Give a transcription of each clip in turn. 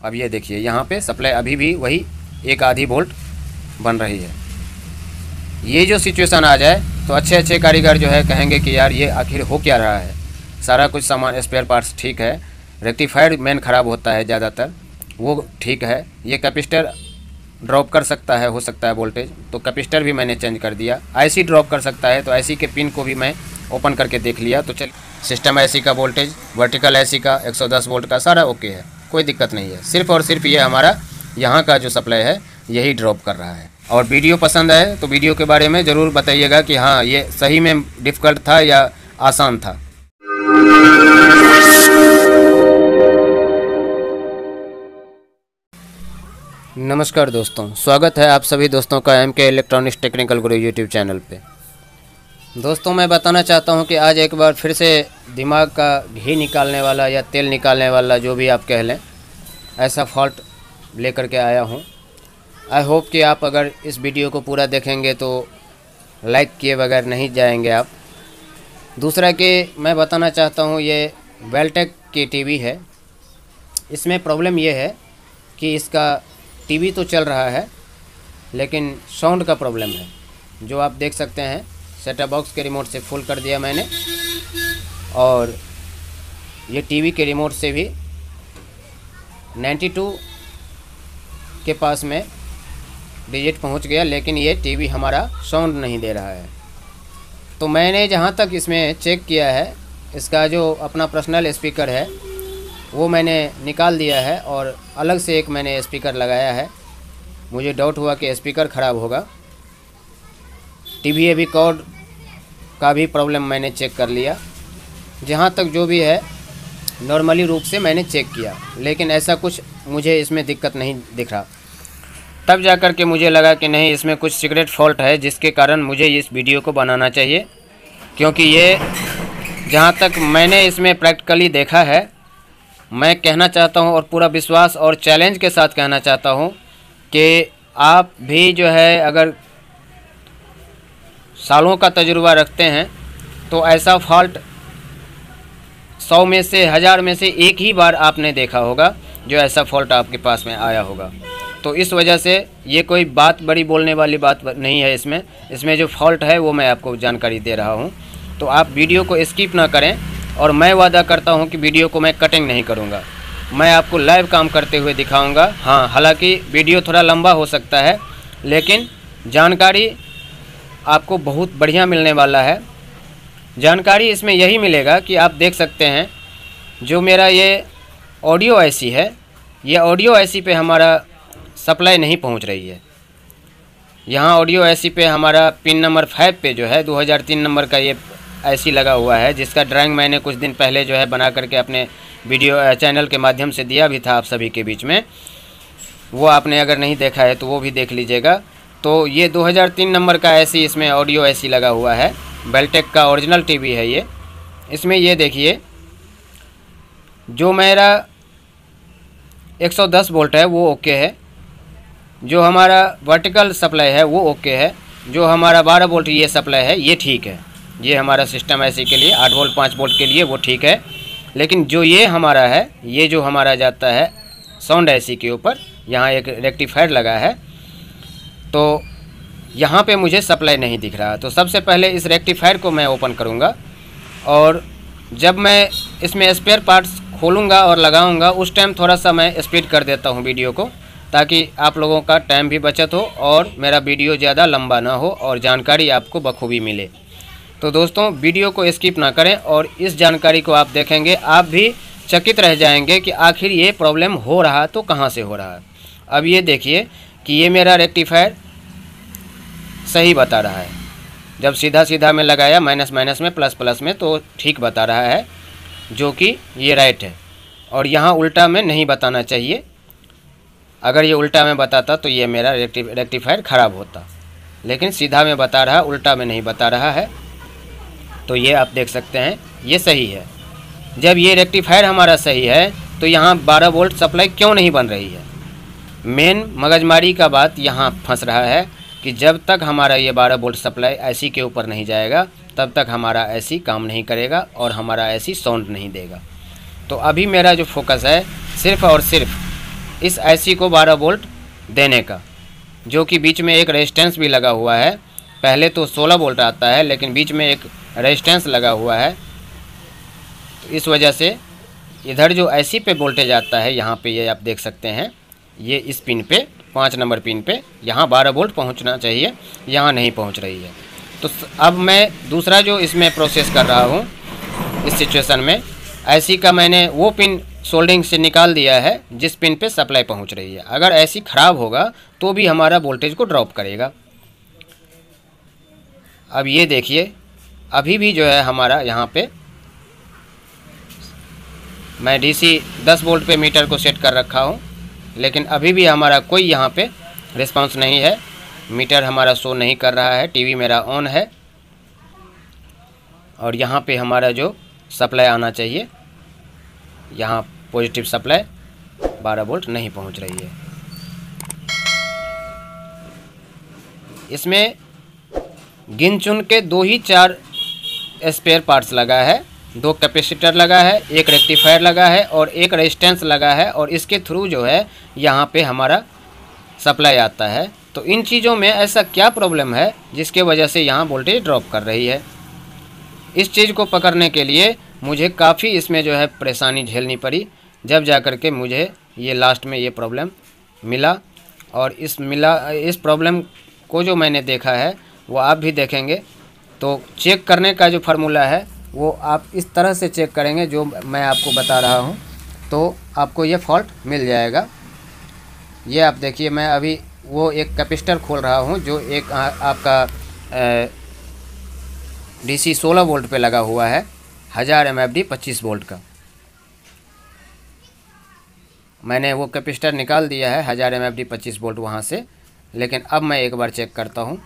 अब ये देखिए यहाँ पे सप्लाई अभी भी वही 1 आधी वोल्ट बन रही है। ये जो सिचुएशन आ जाए तो अच्छे अच्छे कारीगर जो है कहेंगे कि यार ये आखिर हो क्या रहा है। सारा कुछ सामान स्पेयर पार्ट्स ठीक है, रेक्टिफायर मेन ख़राब होता है ज़्यादातर, वो ठीक है। ये कैपेसिटर ड्रॉप कर सकता है, हो सकता है वोल्टेज, तो कैपेसिटर भी मैंने चेंज कर दिया। आईसी ड्रॉप कर सकता है, तो आईसी के पिन को भी मैं ओपन करके देख लिया। तो चल सिस्टम आईसी का वोल्टेज, वर्टिकल आईसी का 110 वोल्ट का सारा ओके है, कोई दिक्कत नहीं है। सिर्फ और सिर्फ ये हमारा यहाँ का जो सप्लाई है यही ड्रॉप कर रहा है। और वीडियो पसंद आए तो वीडियो के बारे में ज़रूर बताइएगा कि हाँ ये सही में डिफ़िकल्ट था या आसान था। नमस्कार दोस्तों, स्वागत है आप सभी दोस्तों का एमके इलेक्ट्रॉनिक्स टेक्निकल गुरु यूट्यूब चैनल पे। दोस्तों मैं बताना चाहता हूं कि आज एक बार फिर से दिमाग का घी निकालने वाला या तेल निकालने वाला जो भी आप कह लें, ऐसा फॉल्ट लेकर के आया हूं। आई होप कि आप अगर इस वीडियो को पूरा देखेंगे तो लाइक किए बगैर नहीं जाएंगे आप। दूसरा कि मैं बताना चाहता हूं ये वेल्टेक की टीवी है। इसमें प्रॉब्लम ये है कि इसका टीवी तो चल रहा है लेकिन साउंड का प्रॉब्लम है। जो आप देख सकते हैं सेटअप बॉक्स के रिमोट से फुल कर दिया मैंने, और ये टीवी के रिमोट से भी 92 के पास में डिजिट पहुंच गया, लेकिन ये टीवी हमारा साउंड नहीं दे रहा है। तो मैंने जहां तक इसमें चेक किया है, इसका जो अपना पर्सनल स्पीकर है वो मैंने निकाल दिया है और अलग से एक मैंने स्पीकर लगाया है। मुझे डाउट हुआ कि स्पीकर ख़राब होगा। टीवी अभी कॉर्ड का भी प्रॉब्लम मैंने चेक कर लिया। जहाँ तक जो भी है नॉर्मली रूप से मैंने चेक किया, लेकिन ऐसा कुछ मुझे इसमें दिक्कत नहीं दिख रहा। तब जा कर के मुझे लगा कि नहीं, इसमें कुछ सीक्रेट फॉल्ट है जिसके कारण मुझे इस वीडियो को बनाना चाहिए, क्योंकि ये जहाँ तक मैंने इसमें प्रैक्टिकली देखा है, मैं कहना चाहता हूँ और पूरा विश्वास और चैलेंज के साथ कहना चाहता हूँ कि आप भी जो है अगर सालों का तजुर्बा रखते हैं तो ऐसा फॉल्ट 100 में से 1000 में से एक ही बार आपने देखा होगा जो ऐसा फॉल्ट आपके पास में आया होगा। तो इस वजह से ये कोई बात बड़ी बोलने वाली बात नहीं है। इसमें जो फॉल्ट है वो मैं आपको जानकारी दे रहा हूँ। तो आप वीडियो को स्किप ना करें, और मैं वादा करता हूं कि वीडियो को मैं कटिंग नहीं करूंगा। मैं आपको लाइव काम करते हुए दिखाऊंगा। हाँ, हालांकि वीडियो थोड़ा लंबा हो सकता है, लेकिन जानकारी आपको बहुत बढ़िया मिलने वाला है। जानकारी इसमें यही मिलेगा कि आप देख सकते हैं जो मेरा ये ऑडियो आईसी है, ये ऑडियो आईसी पे हमारा सप्लाई नहीं पहुंच रही है। यहाँ ऑडियो आईसी पे हमारा पिन नंबर 5 पे जो है 2003 नंबर का ये आईसी लगा हुआ है, जिसका ड्राइंग मैंने कुछ दिन पहले जो है बना करके अपने वीडियो चैनल के माध्यम से दिया भी था आप सभी के बीच में। वो आपने अगर नहीं देखा है तो वो भी देख लीजिएगा। तो ये 2003 नंबर का आईसी, इसमें ऑडियो आईसी लगा हुआ है। वेल्टेक का ओरिजिनल टीवी है ये। इसमें ये देखिए जो मेरा 110 वोल्ट है वो ओके है, जो हमारा वर्टिकल सप्लाई है वो ओके है, जो हमारा 12 वोल्ट ये सप्लाई है ये ठीक है। ये हमारा सिस्टम आईसी के लिए 8 वोल्ट 5 वोल्ट के लिए वो ठीक है। लेकिन जो ये हमारा है, ये जो हमारा जाता है साउंड आईसी के ऊपर, यहाँ एक रेक्टिफायर लगा है, तो यहाँ पे मुझे सप्लाई नहीं दिख रहा। तो सबसे पहले इस रेक्टिफायर को मैं ओपन करूँगा, और जब मैं इसमें स्पेयर पार्ट्स खोलूँगा और लगाऊँगा उस टाइम थोड़ा सा मैं स्पीड कर देता हूँ वीडियो को, ताकि आप लोगों का टाइम भी बचत हो और मेरा वीडियो ज़्यादा लंबा ना हो और जानकारी आपको बखूबी मिले। तो दोस्तों वीडियो को स्किप ना करें, और इस जानकारी को आप देखेंगे आप भी चकित रह जाएंगे कि आखिर ये प्रॉब्लम हो रहा तो कहाँ से हो रहा है। अब ये देखिए कि ये मेरा रेक्टिफायर सही बता रहा है। जब सीधा सीधा में लगाया माइनस माइनस में प्लस प्लस में तो ठीक बता रहा है, जो कि ये राइट है। और यहाँ उल्टा में नहीं बताना चाहिए। अगर ये उल्टा में बताता तो ये मेरा रेक्टिफायर ख़राब होता, लेकिन सीधा में बता रहा, उल्टा में नहीं बता रहा है। तो ये आप देख सकते हैं ये सही है। जब ये रेक्टिफायर हमारा सही है तो यहाँ 12 वोल्ट सप्लाई क्यों नहीं बन रही है? मेन मगजमारी का बात यहाँ फंस रहा है कि जब तक हमारा ये 12 वोल्ट सप्लाई आईसी के ऊपर नहीं जाएगा तब तक हमारा आईसी काम नहीं करेगा और हमारा आईसी साउंड नहीं देगा। तो अभी मेरा जो फोकस है सिर्फ़ और सिर्फ इस आईसी को 12 वोल्ट देने का, जो कि बीच में एक रेजिस्टेंस भी लगा हुआ है। पहले तो 16 वोल्ट आता है, लेकिन बीच में एक रेजिस्टेंस लगा हुआ है, तो इस वजह से इधर जो आईसी पे वोल्टेज आता है, यहाँ पे ये आप देख सकते हैं, ये इस पिन पे 5 नंबर पिन पे यहाँ 12 वोल्ट पहुँचना चाहिए, यहाँ नहीं पहुँच रही है। तो अब मैं दूसरा जो इसमें प्रोसेस कर रहा हूँ इस सिचुएशन में, आईसी का मैंने वो पिन सोल्डिंग से निकाल दिया है जिस पिन पे सप्लाई पहुँच रही है। अगर आईसी ख़राब होगा तो भी हमारा वोल्टेज को ड्रॉप करेगा। अब ये देखिए, अभी भी जो है हमारा यहाँ पे मैं डीसी 10 वोल्ट पे मीटर को सेट कर रखा हूँ, लेकिन अभी भी हमारा कोई यहाँ पे रिस्पांस नहीं है। मीटर हमारा शो नहीं कर रहा है, टीवी मेरा ऑन है, और यहाँ पे हमारा जो सप्लाई आना चाहिए, यहाँ पॉजिटिव सप्लाई 12 वोल्ट नहीं पहुँच रही है। इसमें गिन चुन के 2 ही 4 स्पेयर पार्ट्स लगा है, 2 कैपेसिटर लगा है, एक रेक्टिफायर लगा है और एक रेजिस्टेंस लगा है, और इसके थ्रू जो है यहाँ पे हमारा सप्लाई आता है। तो इन चीज़ों में ऐसा क्या प्रॉब्लम है जिसके वजह से यहाँ वोल्टेज ड्रॉप कर रही है? इस चीज़ को पकड़ने के लिए मुझे काफ़ी इसमें जो है परेशानी झेलनी पड़ी, जब जा कर के मुझे ये लास्ट में ये प्रॉब्लम मिला। और इस प्रॉब्लम को जो मैंने देखा है वो आप भी देखेंगे, तो चेक करने का जो फार्मूला है वो आप इस तरह से चेक करेंगे जो मैं आपको बता रहा हूँ, तो आपको ये फॉल्ट मिल जाएगा। ये आप देखिए, मैं अभी वो एक कैपेसिटर खोल रहा हूँ जो एक आपका डीसी 16 वोल्ट पे लगा हुआ है, 1000 MFD 25 वोल्ट का। मैंने वो कैपेसिटर निकाल दिया है 1000 MFD 25 वोल्ट वहाँ से, लेकिन अब मैं एक बार चेक करता हूँ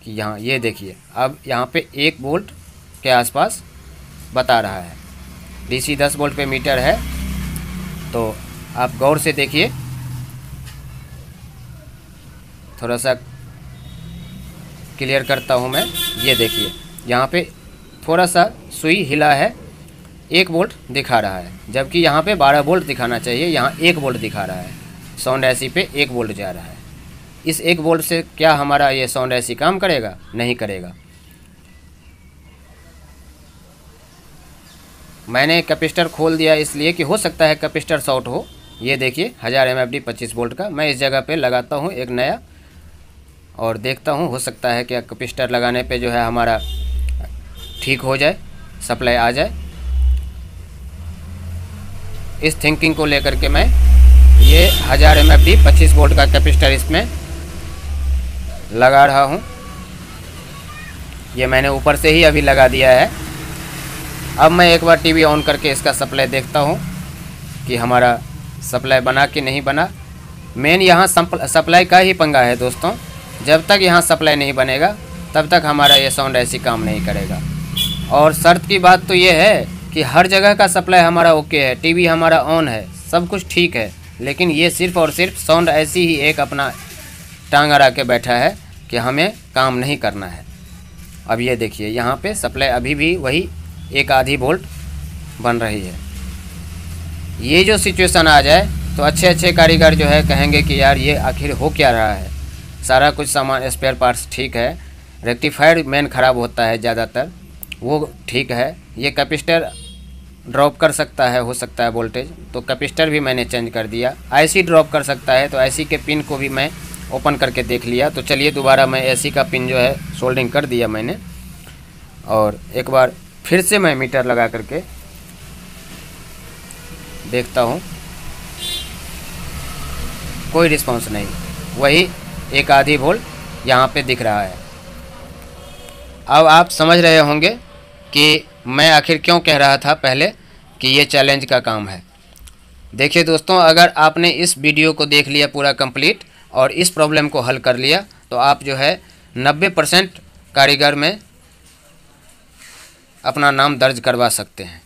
कि यहाँ ये देखिए, अब यहाँ पे 1 वोल्ट के आसपास बता रहा है। डीसी 10 वोल्ट पे मीटर है, तो आप गौर से देखिए, थोड़ा सा क्लियर करता हूँ मैं। ये देखिए, यहाँ पे थोड़ा सा सुई हिला है, 1 वोल्ट दिखा रहा है, जबकि यहाँ पे 12 वोल्ट दिखाना चाहिए, यहाँ 1 वोल्ट दिखा रहा है। साउंड आईसी पे 1 वोल्ट जा रहा है। इस 1 वोल्ट से क्या हमारा ये साउंड आईसी काम करेगा? नहीं करेगा। मैंने कैपेसिटर खोल दिया इसलिए कि हो सकता है कैपेसिटर शॉर्ट हो। ये देखिए 1000 MFD 25 वोल्ट का मैं इस जगह पे लगाता हूँ एक नया, और देखता हूँ हो सकता है कि कैपेसिटर लगाने पे जो है हमारा ठीक हो जाए, सप्लाई आ जाए। इस थिंकिंग को लेकर के मैं ये 1000 MFD 25 वोल्ट का कैपेसिटर इसमें लगा रहा हूँ। ये मैंने ऊपर से ही अभी लगा दिया है। अब मैं एक बार टीवी ऑन करके इसका सप्लाई देखता हूँ कि हमारा सप्लाई बना कि नहीं बना। मेन यहाँ सप्लाई का ही पंगा है दोस्तों। जब तक यहाँ सप्लाई नहीं बनेगा तब तक हमारा ये साउंड ऐसी काम नहीं करेगा। और शर्त की बात तो ये है कि हर जगह का सप्लाई हमारा ओके है, टीवी हमारा ऑन है, सब कुछ ठीक है, लेकिन ये सिर्फ़ और सिर्फ साउंड ऐसी ही एक अपना टांग अड़ा के बैठा है कि हमें काम नहीं करना है। अब ये देखिए, यहाँ पे सप्लाई अभी भी वही 1 आधी वोल्ट बन रही है। ये जो सिचुएशन आ जाए तो अच्छे अच्छे कारीगर जो है कहेंगे कि यार ये आखिर हो क्या रहा है। सारा कुछ सामान स्पेयर पार्ट्स ठीक है, रेक्टिफायर मेन ख़राब होता है ज़्यादातर, वो ठीक है। ये कैपेसिटर ड्रॉप कर सकता है, हो सकता है वोल्टेज, तो कैपेसिटर भी मैंने चेंज कर दिया। आईसी ड्रॉप कर सकता है, तो आईसी के पिन को भी मैं ओपन करके देख लिया। तो चलिए दोबारा मैं एसी का पिन जो है सोल्डिंग कर दिया मैंने, और एक बार फिर से मैं मीटर लगा करके देखता हूँ, कोई रिस्पांस नहीं, वही 1 आधी वोल्ट यहाँ पे दिख रहा है। अब आप समझ रहे होंगे कि मैं आखिर क्यों कह रहा था पहले कि ये चैलेंज का काम है। देखिए दोस्तों, अगर आपने इस वीडियो को देख लिया पूरा कंप्लीट और इस प्रॉब्लम को हल कर लिया तो आप जो है 90% कारीगर में अपना नाम दर्ज करवा सकते हैं।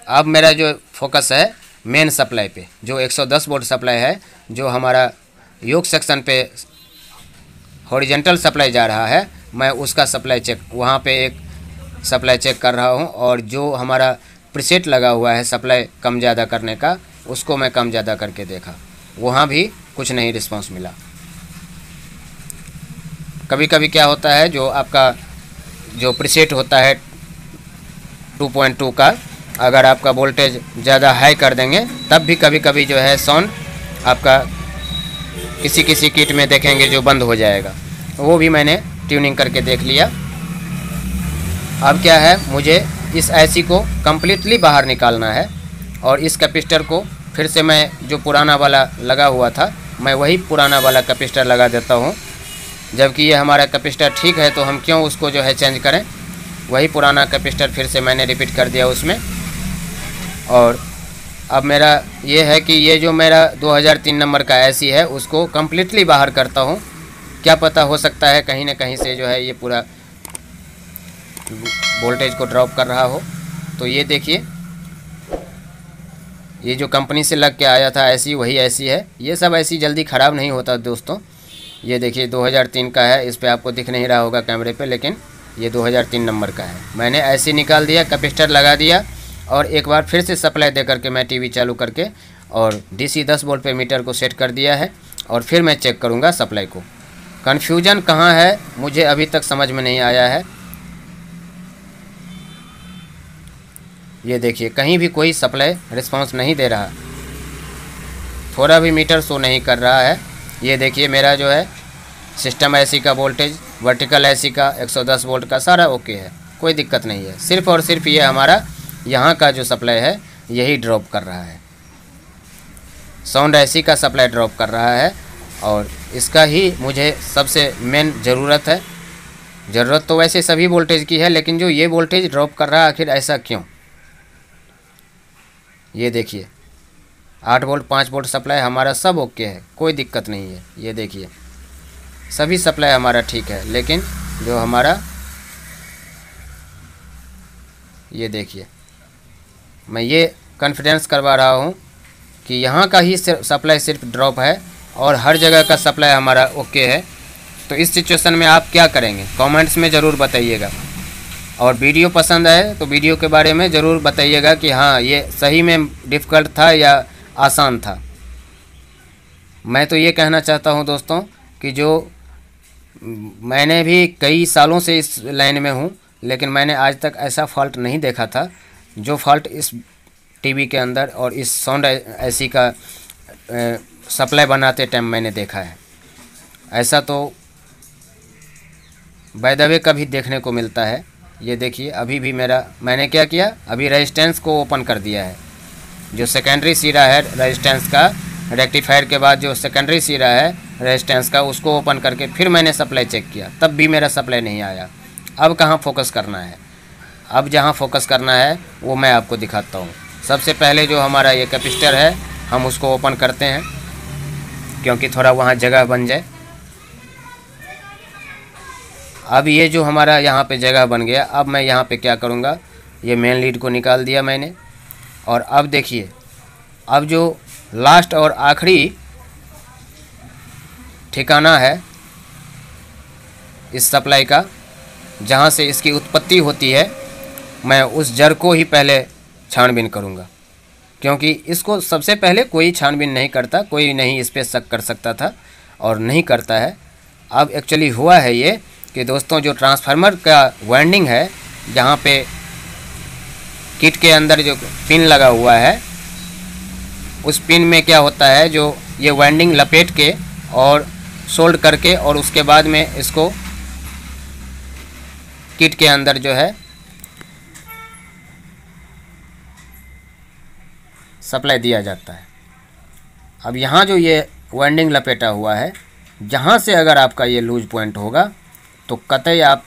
अब मेरा जो फोकस है मेन सप्लाई पे, जो 110 वोल्ट सप्लाई है, जो हमारा योक सेक्शन पे हॉरिजेंटल सप्लाई जा रहा है, मैं उसका सप्लाई चेक वहाँ पे एक सप्लाई चेक कर रहा हूँ। और जो हमारा प्रीसेट लगा हुआ है सप्लाई कम ज़्यादा करने का, उसको मैं कम ज़्यादा करके देखा, वहाँ भी कुछ नहीं रिस्पांस मिला। कभी कभी क्या होता है, जो आपका जो प्रीसेट होता है 2.2 का, अगर आपका वोल्टेज ज़्यादा हाई कर देंगे तब भी कभी कभी जो है साउंड आपका किसी किसी किट में देखेंगे जो बंद हो जाएगा। वो भी मैंने ट्यूनिंग करके देख लिया। अब क्या है, मुझे इस आईसी को कम्प्लीटली बाहर निकालना है और इस कैपेसिटर को फिर से मैं जो पुराना वाला लगा हुआ था, मैं वही पुराना वाला कैपेसिटर लगा देता हूँ। जबकि ये हमारा कैपेसिटर ठीक है तो हम क्यों उसको जो है चेंज करें। वही पुराना कैपेसिटर फिर से मैंने रिपीट कर दिया उसमें। और अब मेरा ये है कि ये जो मेरा 2003 नंबर का एसी है उसको कम्प्लीटली बाहर करता हूँ। क्या पता, हो सकता है कहीं ना कहीं से जो है ये पूरा वोल्टेज को ड्रॉप कर रहा हो। तो ये देखिए, ये जो कंपनी से लग के आया था एसी वही एसी है। ये सब एसी जल्दी ख़राब नहीं होता दोस्तों। ये देखिए 2003 का है, इस पे आपको दिख नहीं रहा होगा कैमरे पे, लेकिन ये 2003 नंबर का है। मैंने ऐसे निकाल दिया, कैपेसिटर लगा दिया और एक बार फिर से सप्लाई दे करके मैं टीवी चालू करके और डीसी 10 वोल्ट पे मीटर को सेट कर दिया है और फिर मैं चेक करूँगा सप्लाई को। कन्फ्यूजन कहाँ है मुझे अभी तक समझ में नहीं आया है। ये देखिए कहीं भी कोई सप्लाई रिस्पांस नहीं दे रहा, थोड़ा भी मीटर शो नहीं कर रहा है। ये देखिए मेरा जो है सिस्टम एसी का वोल्टेज, वर्टिकल एसी का 110 वोल्ट का सारा ओके है, कोई दिक्कत नहीं है। सिर्फ और सिर्फ ये हमारा यहाँ का जो सप्लाई है यही ड्रॉप कर रहा है, साउंड एसी का सप्लाई ड्रॉप कर रहा है और इसका ही मुझे सबसे मेन ज़रूरत है। ज़रूरत तो वैसे सभी वोल्टेज की है, लेकिन जो ये वोल्टेज ड्रॉप कर रहा है आखिर ऐसा क्यों। ये देखिए 8 वोल्ट 5 वोल्ट सप्लाई हमारा सब ओके है, कोई दिक्कत नहीं है। ये देखिए सभी सप्लाई हमारा ठीक है, लेकिन जो हमारा ये देखिए, मैं ये कॉन्फिडेंस करवा रहा हूँ कि यहाँ का ही सप्लाई सिर्फ ड्रॉप है और हर जगह का सप्लाई हमारा ओके है। तो इस सिचुएशन में आप क्या करेंगे कमेंट्स में ज़रूर बताइएगा। और वीडियो पसंद आए तो वीडियो के बारे में ज़रूर बताइएगा कि हाँ ये सही में डिफ़िकल्ट था या आसान था। मैं तो ये कहना चाहता हूँ दोस्तों कि जो मैंने भी कई सालों से इस लाइन में हूँ, लेकिन मैंने आज तक ऐसा फॉल्ट नहीं देखा था जो फॉल्ट इस टीवी के अंदर और इस साउंड एसी का सप्लाई बनाते टाइम मैंने देखा है। ऐसा तो बाय द वे कभी देखने को मिलता है। ये देखिए अभी भी मैंने क्या किया, अभी रेजिस्टेंस को ओपन कर दिया है। जो सेकेंडरी सिरा है रेजिस्टेंस का, रेक्टिफायर के बाद जो सेकेंडरी सिरा है रेजिस्टेंस का, उसको ओपन करके फिर मैंने सप्लाई चेक किया, तब भी मेरा सप्लाई नहीं आया। अब कहाँ फोकस करना है, अब जहाँ फोकस करना है वो मैं आपको दिखाता हूँ। सबसे पहले जो हमारा ये कैपेसिटर है हम उसको ओपन करते हैं, क्योंकि थोड़ा वहाँ जगह बन जाए। अब ये जो हमारा यहाँ पे जगह बन गया, अब मैं यहाँ पे क्या करूँगा, ये मेन लीड को निकाल दिया मैंने। और अब देखिए, अब जो लास्ट और आखिरी ठिकाना है इस सप्लाई का, जहाँ से इसकी उत्पत्ति होती है, मैं उस जड़ को ही पहले छानबीन करूँगा, क्योंकि इसको सबसे पहले कोई छानबीन नहीं करता, कोई नहीं इस पर शक कर सकता था और नहीं करता है। अब एक्चुअली हुआ है ये कि दोस्तों, जो ट्रांसफार्मर का वाइंडिंग है, जहाँ पे किट के अंदर जो पिन लगा हुआ है, उस पिन में क्या होता है, जो ये वाइंडिंग लपेट के और सोल्ड करके और उसके बाद में इसको किट के अंदर जो है सप्लाई दिया जाता है। अब यहाँ जो ये वाइंडिंग लपेटा हुआ है, जहाँ से अगर आपका ये लूज पॉइंट होगा तो कतई आप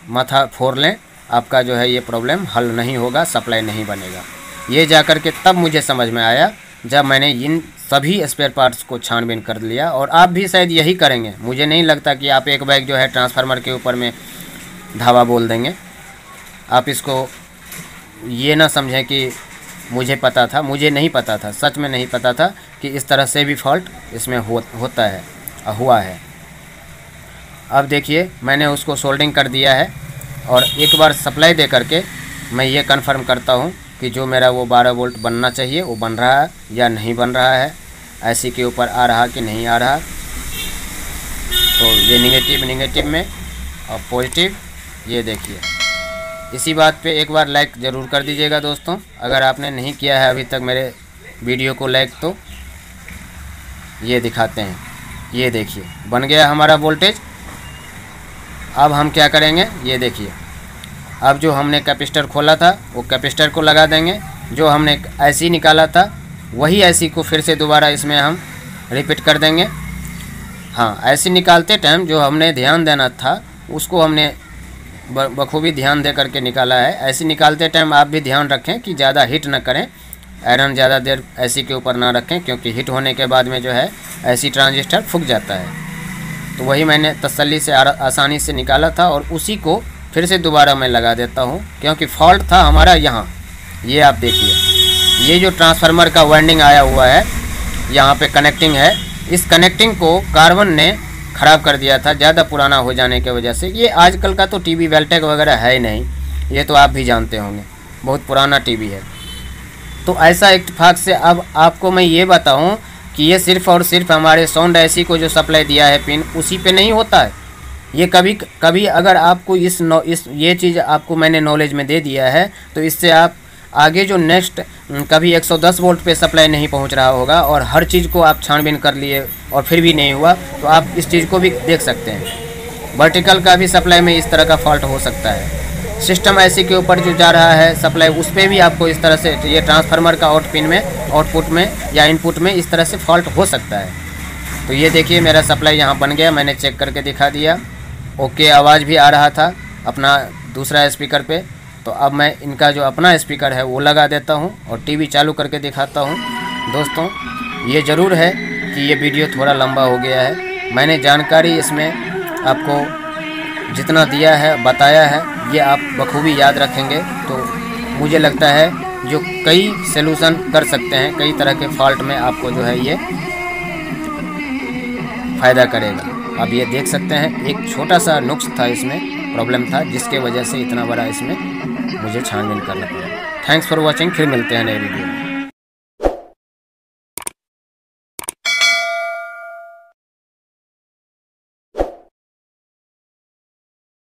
माथा फोड़ लें, आपका जो है ये प्रॉब्लम हल नहीं होगा, सप्लाई नहीं बनेगा। ये जाकर के तब मुझे समझ में आया जब मैंने इन सभी स्पेयर पार्ट्स को छानबीन कर लिया। और आप भी शायद यही करेंगे, मुझे नहीं लगता कि आप एक बैग जो है ट्रांसफार्मर के ऊपर में धावा बोल देंगे। आप इसको ये ना समझें कि मुझे पता था, मुझे नहीं पता था, सच में नहीं पता था कि इस तरह से भी फॉल्ट इसमें होता है, हुआ है। अब देखिए मैंने उसको सोल्डिंग कर दिया है और एक बार सप्लाई दे करके मैं ये कंफर्म करता हूँ कि जो मेरा वो 12 वोल्ट बनना चाहिए वो बन रहा है या नहीं बन रहा है, ऐसी के ऊपर आ रहा कि नहीं आ रहा। तो ये निगेटिव में और पॉजिटिव, ये देखिए। इसी बात पे एक बार लाइक ज़रूर कर दीजिएगा दोस्तों, अगर आपने नहीं किया है अभी तक मेरे वीडियो को लाइक। तो ये दिखाते हैं, ये देखिए बन गया हमारा वोल्टेज। अब हम क्या करेंगे, ये देखिए, अब जो हमने कैपेसिटर खोला था वो कैपेसिटर को लगा देंगे। जो हमने ऐसी निकाला था वही ऐसी को फिर से दोबारा इसमें हम रिपीट कर देंगे। हाँ, ऐसी निकालते टाइम जो हमने ध्यान देना था उसको हमने बखूबी ध्यान दे करके निकाला है। ऐसी निकालते टाइम आप भी ध्यान रखें कि ज़्यादा हीट न करें, आयरन ज़्यादा देर ऐसी के ऊपर ना रखें, क्योंकि हीट होने के बाद में जो है ऐसी ट्रांजिस्टर फूक जाता है। तो वही मैंने तसल्ली से आसानी से निकाला था और उसी को फिर से दोबारा मैं लगा देता हूँ, क्योंकि फॉल्ट था हमारा यहाँ। ये आप देखिए, ये जो ट्रांसफार्मर का वाइंडिंग आया हुआ है, यहाँ पे कनेक्टिंग है, इस कनेक्टिंग को कार्बन ने ख़राब कर दिया था ज़्यादा पुराना हो जाने की वजह से। ये आजकल का तो टीवी वेल्टेक वगैरह है ही नहीं, ये तो आप भी जानते होंगे, बहुत पुराना टीवी है। तो ऐसा इत्तेफाक से अब आपको मैं ये बताऊं कि ये सिर्फ़ और सिर्फ हमारे साउंड ऐसी को जो सप्लाई दिया है पिन, उसी पे नहीं होता है। ये कभी कभी अगर आपको ये चीज़ आपको मैंने नॉलेज में दे दिया है, तो इससे आप आगे जो नेक्स्ट कभी 110 वोल्ट पे सप्लाई नहीं पहुंच रहा होगा और हर चीज़ को आप छानबीन कर लिए और फिर भी नहीं हुआ, तो आप इस चीज़ को भी देख सकते हैं। वर्टिकल का भी सप्लाई में इस तरह का फॉल्ट हो सकता है। सिस्टम ऐसी के ऊपर जो जा रहा है सप्लाई, उस पर भी आपको इस तरह से ये ट्रांसफार्मर का आउटपुट में या इनपुट में इस तरह से फॉल्ट हो सकता है। तो ये देखिए मेरा सप्लाई यहाँ बन गया, मैंने चेक करके दिखा दिया। ओके, आवाज़ भी आ रहा था अपना दूसरा स्पीकर पे। तो अब मैं इनका जो अपना स्पीकर है वो लगा देता हूँ और टीवी चालू करके दिखाता हूँ। दोस्तों, ये ज़रूर है कि ये वीडियो थोड़ा लंबा हो गया है। मैंने जानकारी इसमें आपको जितना दिया है, बताया है, ये आप बखूबी याद रखेंगे तो मुझे लगता है जो कई सलूशन कर सकते हैं, कई तरह के फॉल्ट में आपको जो है ये फ़ायदा करेगा। अब ये देख सकते हैं एक छोटा सा नुक्स था, इसमें प्रॉब्लम था, जिसके वजह से इतना बड़ा इसमें मुझे छानबीन करना पड़ा। थैंक्स फॉर वॉचिंग, फिर मिलते हैं नए वीडियो में।